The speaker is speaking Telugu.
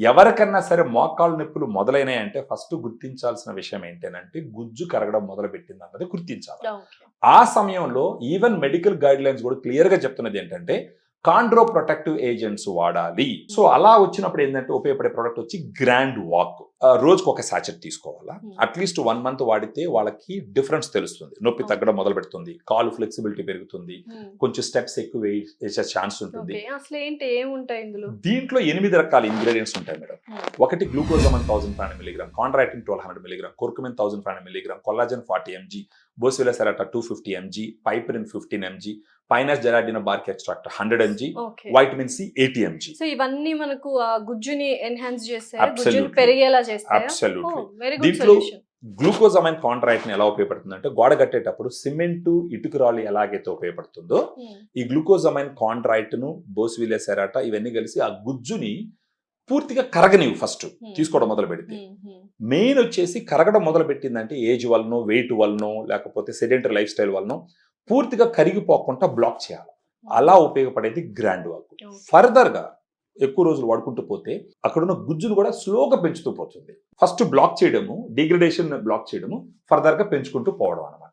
ఎవరికన్నా సరే మోకాళ్ళ నొప్పులు మొదలైనాయంటే ఫస్ట్ గుర్తించాల్సిన విషయం ఏంటంటే గుజ్జు కరగడం మొదలు పెట్టింది అన్నది గుర్తించాలి. ఆ సమయంలో ఈవెన్ మెడికల్ గైడ్ లైన్స్ కూడా క్లియర్ గా చెప్తున్నది ఏంటంటే కాండ్రో ప్రొటెక్టివ్ ఏజెంట్స్ వాడాలి. సో అలా వచ్చినప్పుడు ఏంటంటే ఉపయోగపడే ప్రోడక్ట్ వచ్చి గ్రాండ్ వాక్. రోజుకు ఒక సాచెట్ తీసుకోవాలా. అట్లీస్ట్ 1 month వాడితే వాళ్ళకి డిఫరెన్స్ తెలుస్తుంది. నొప్పి తగ్గడం మొదలు పెడుతుంది, కాలు ఫ్లెక్సిబిలిటీ పెరుగుతుంది, కొంచెం స్టెప్స్ ఎక్కువ వేసే ఛాన్స్ ఉంటుంది. అసలు ఏంటి ఏముంటాయి ఇందులో? దీంట్లో 8 రకాల ఇంగ్రీడియంట్స్ ఉంటాయి మేడం. ఒకటి glucosamine 1500 mg, chondroitin 1200 mg, curcumin 1500 mg, collagen 40 mg, boswellia serrata 250 mg, piperine 15 mg, pinus gerardiana bark extract 100 mg, vitamin C 80 mg. So ఇవన్నీ మనకు గుజ్జుని ఎన్హాన్స్ చేస్తాయి, గుజ్జుని పెరిగేలా చేస్తాయి. అబ్సల్యూట్లీ. దీంట్లో గ్లూకోజమైన్ కాంట్రాక్ట్ ఎలా ఉపయోగపడుతుందంటే గోడ కట్టేటప్పుడు సిమెంట్ ఇటుకరాలు ఎలాగైతే ఉపయోగపడుతుందో ఈ గ్లూకోజమైన్ కాంట్రాక్ట్ ను బోస్వెల్లా సెరాటా ఇవన్నీ కలిసి ఆ గుజ్జుని పూర్తిగా కరగనివి. ఫస్ట్ తీసుకోవడం మొదలు పెడితే మెయిన్ వచ్చేసి కరగడం మొదలు పెట్టిందంటే ఏజ్ వలనో, వెయిట్ వలనో, లేకపోతే సెడెంటరీ లైఫ్ స్టైల్ వలనో పూర్తిగా కరిగిపోకుండా బ్లాక్ చేయాలి. అలా ఉపయోగపడేది గ్రాండ్ వాక్. ఫర్దర్ గా ఎక్కువ రోజులు వాడుకుంటూ పోతే అక్కడున్న గుజ్జును కూడా స్లోగా పెంచుతూ పోతుంది. ఫస్ట్ బ్లాక్ చేయడము, డిగ్రేడేషన్ బ్లాక్ చేయడము, ఫర్దర్ గా పెంచుకుంటూ పోవడం అన్నమాట.